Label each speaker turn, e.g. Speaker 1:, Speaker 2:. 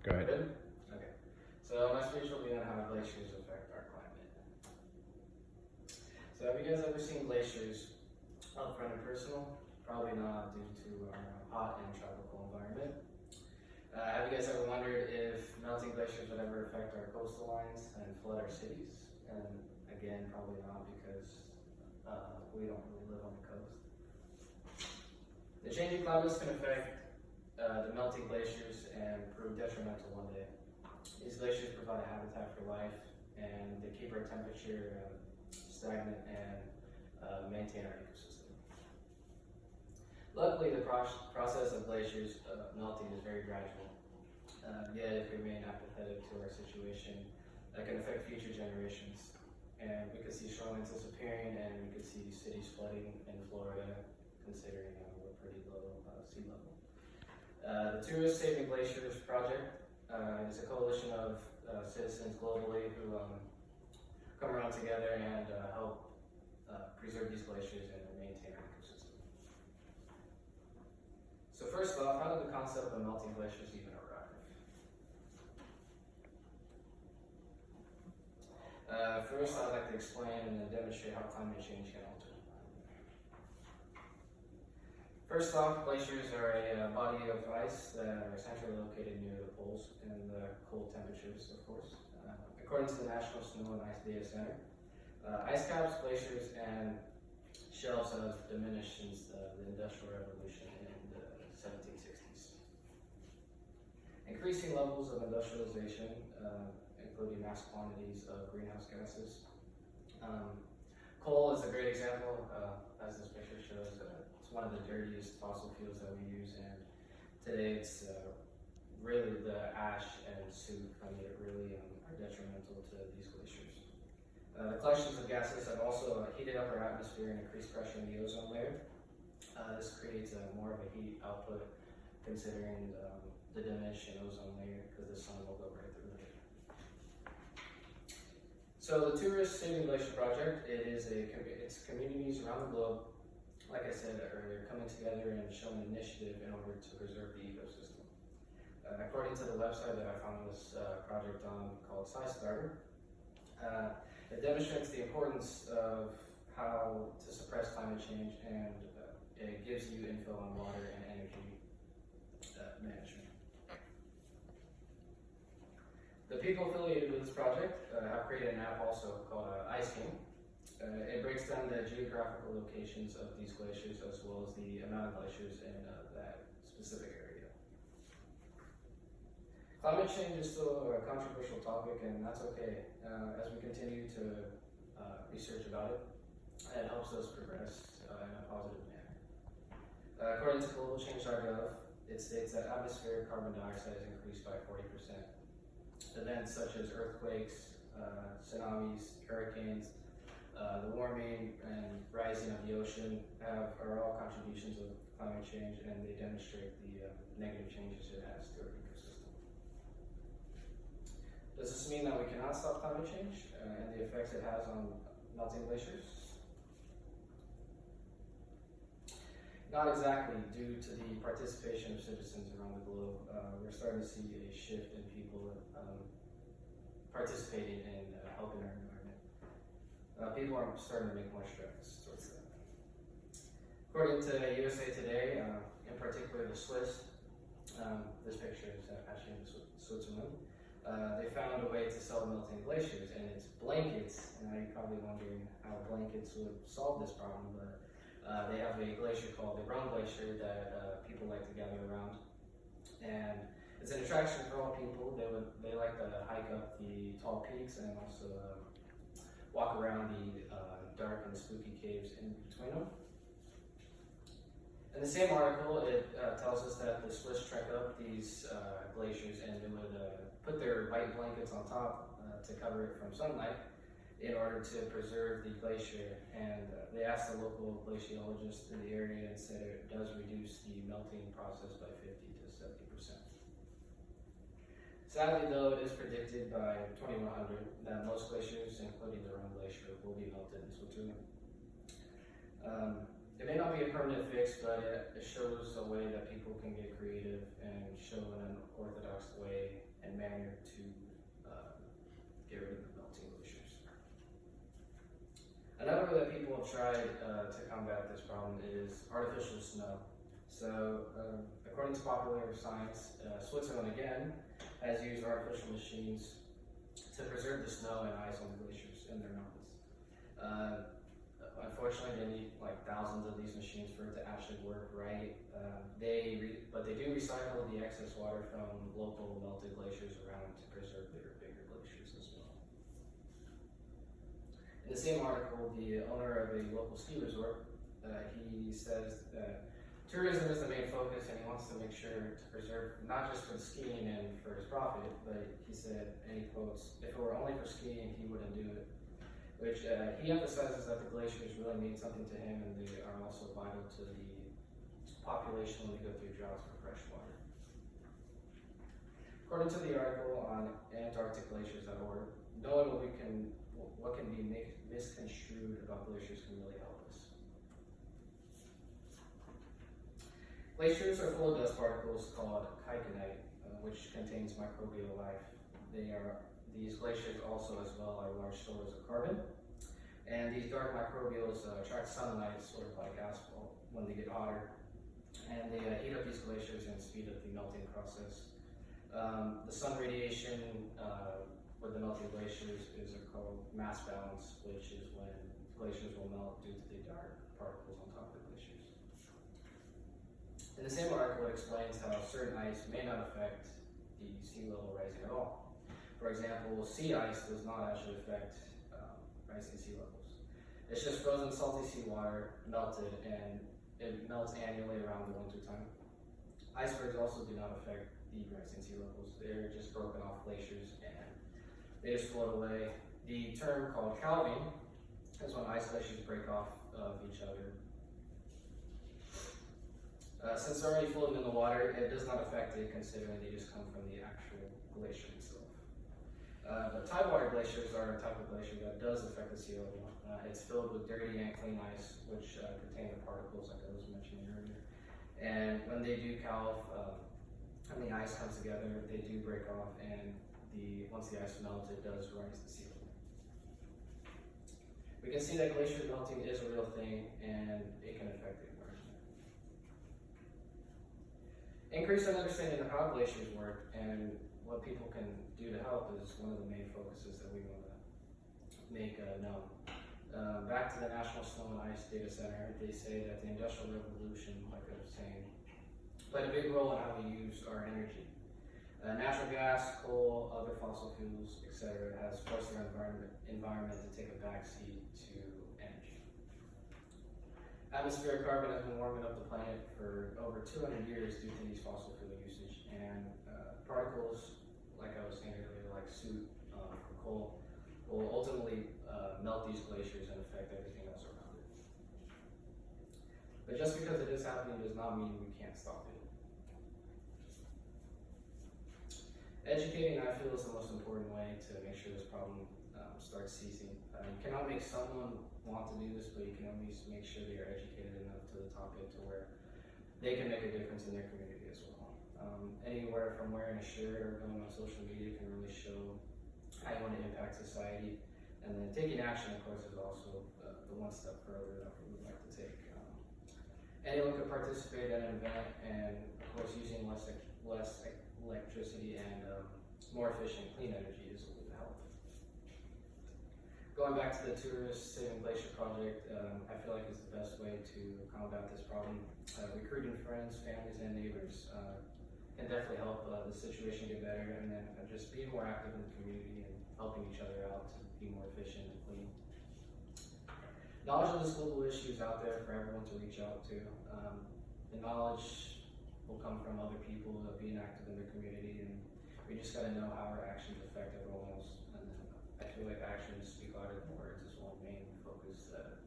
Speaker 1: Go ahead.
Speaker 2: Good? Okay. So my speech will be on how glaciers affect our climate. So have you guys ever seen glaciers up front and personal? Probably not due to our hot and tropical environment. Have you guys ever wondered if melting glaciers would ever affect our coastal lines and flood our cities? And again, probably not because we don't really live on the coast. The changing climates can affect the melting glaciers and prove detrimental one day. These glaciers provide a habitat for life, and they keep our temperature stagnant and maintain our ecosystem. Luckily, the process of glaciers melting is very gradual. Yet, if we remain apathetic to our situation, that can affect future generations. And we could see shorelines disappearing, and we could see cities flooding in Florida, considering we're pretty low sea level. The Tourist Saving Glaciers Project is a coalition of citizens globally who come around together and help preserve these glaciers and maintain our ecosystem. So first off, how did the concept of melting glaciers even arrive? First, I'd like to explain and demonstrate how climate change can alter the environment. First off, glaciers are a body of ice that are centrally located near the poles and the cold temperatures, of course. According to the National Snow and Ice Data Center, ice caps, glaciers, and shelves have diminished since the Industrial Revolution in the 1760s. Increasing levels of industrialization, including mass quantities of greenhouse gases. Coal is a great example, as this picture shows. It's one of the dirtiest fossil fuels that we use, and today it's really the ash and soot from it really are detrimental to these glaciers. The collections of gases have also heated up our atmosphere and increased pressure in the ozone layer. This creates more of a heat output considering the diminished ozone layer because the sun will go right through it. So the Tourist Saving Glacier Project, it's communities around the globe, like I said earlier, coming together and showing initiative in order to preserve the ecosystem. According to the website that I found this project on called SciStarter, it demonstrates the importance of how to suppress climate change, and it gives you info on water and energy management. The people affiliated with this project have created an app also called Ice King. It breaks down the geographical locations of these glaciers as well as the amount of glaciers in that specific area. Climate change is still a controversial topic, and that's okay. As we continue to research about it, it helps us progress in a positive manner. According to globalchange.gov, it states that atmospheric carbon dioxide has increased by 40%. Events such as earthquakes, tsunamis, hurricanes, the warming and rising of the ocean are all contributions of climate change, and they demonstrate the negative changes it has to our ecosystem. Does this mean that we cannot stop climate change and the effects it has on melting glaciers? Not exactly. Due to the participation of citizens around the globe, we're starting to see a shift in people participating in helping our environment. People are starting to make more strides towards that. According to USA Today, in particular the Swiss, this picture is actually in Switzerland, they found a way to sell melting glaciers, and it's blankets. And you're probably wondering how blankets would solve this problem, but they have a glacier called the Rhone Glacier that people like to gather around, and it's an attraction for all people. They like to hike up the tall peaks and also walk around the dark and spooky caves in between them. In the same article, it tells us that the Swiss trek up these glaciers, and they would put their white blankets on top to cover it from sunlight in order to preserve the glacier. And they asked the local glaciologist in the area and said it does reduce the melting process by 50 to 70%. Sadly, though, it is predicted by 2100 that most glaciers, including the Rhone Glacier, will be melted in Switzerland. It may not be a permanent fix, but it shows a way that people can get creative and show an unorthodox way manner to get rid of the melting glaciers. Another way that people have tried to combat this problem is artificial snow. So, according to popular science, Switzerland again has used artificial machines to preserve the snow and ice on the glaciers in their mountains. Unfortunately, they need like thousands of these machines for it to actually work right. But they do recycle the excess water from local melted glaciers around to preserve their bigger glaciers as well. In the same article, the owner of a local ski resort, he says that tourism is the main focus, and he wants to make sure to preserve not just for the skiing and for his profit, but he said, and he quotes, "If it were only for skiing, he wouldn't do it." Which he emphasizes that the glaciers really mean something to him, and they are also vital to the population when they go through droughts for fresh water. According to the article on antarcticglaciers.org, knowing what can be misconstrued about glaciers can really help us. Glaciers are full of dust particles called chitinite, which contains microbial life. These glaciers also as well are large stores of carbon. And these dark microbials attract sunlight, sort of like asphalt, when they get hotter. And they heat up these glaciers and speed up the melting process. The sun radiation with the melting glaciers is called mass balance, which is when glaciers will melt due to the dark particles on top of the glaciers. In the same article, it explains how certain ice may not affect the sea level rising at all. For example, sea ice does not actually affect rising sea levels. It's just frozen salty seawater melted, and it melts annually around the winter time. Icebergs also do not affect the rising sea levels. They're just broken off glaciers and they just float away. The term called calving is when ice glaciers break off of each other. Since they're already floating in the water, it does not affect it, considering they just come from the actual glacier itself. But tidewater glaciers are a type of glacier that does affect the sea level. It's filled with dirty and clean ice, which contain the particles like I was mentioning earlier. And when they do calve, and the ice comes together, they do break off, and once the ice melts, it does rise the sea level. We can see that glacier melting is a real thing, and it can affect the environment. Increasing understanding of how glaciers work and what people can do to help is one of the main focuses that we want to make known. Back to the National Snow and Ice Data Center, they say that the Industrial Revolution, like I was saying, played a big role in how we use our energy. Natural gas, coal, other fossil fuels, etc. has forced our environment to take a backseat to energy. Atmospheric carbon has been warming up the planet for over 200 years due to these fossil fuel usage, and particles, like I was saying earlier, like soot from coal, will ultimately melt these glaciers and affect everything else around it. But just because it is happening does not mean we can't stop it. Educating, I feel, is the most important way to make sure this problem starts ceasing. You cannot make someone want to do this, but you can at least make sure they are educated enough to the topic to where they can make a difference in their community as well. Anywhere from wearing a shirt or going on social media can really show how you want to impact society. And then taking action, of course, is also the one step further that we would like to take. Anyone could participate in an event, and of course, using less electricity and more efficient clean energy is a way to help. Going back to the Tourist Saving Glacier project, I feel like it's the best way to combat this problem. Recruiting friends, families, and neighbors can definitely help the situation get better, and then just being more active in the community and helping each other out to be more efficient and clean. Knowledge of this global issue is out there for everyone to reach out to. The knowledge will come from other people being active in their community, and we just got to know how our actions affect everyone else. And I feel like actions speak louder than words is one main focus that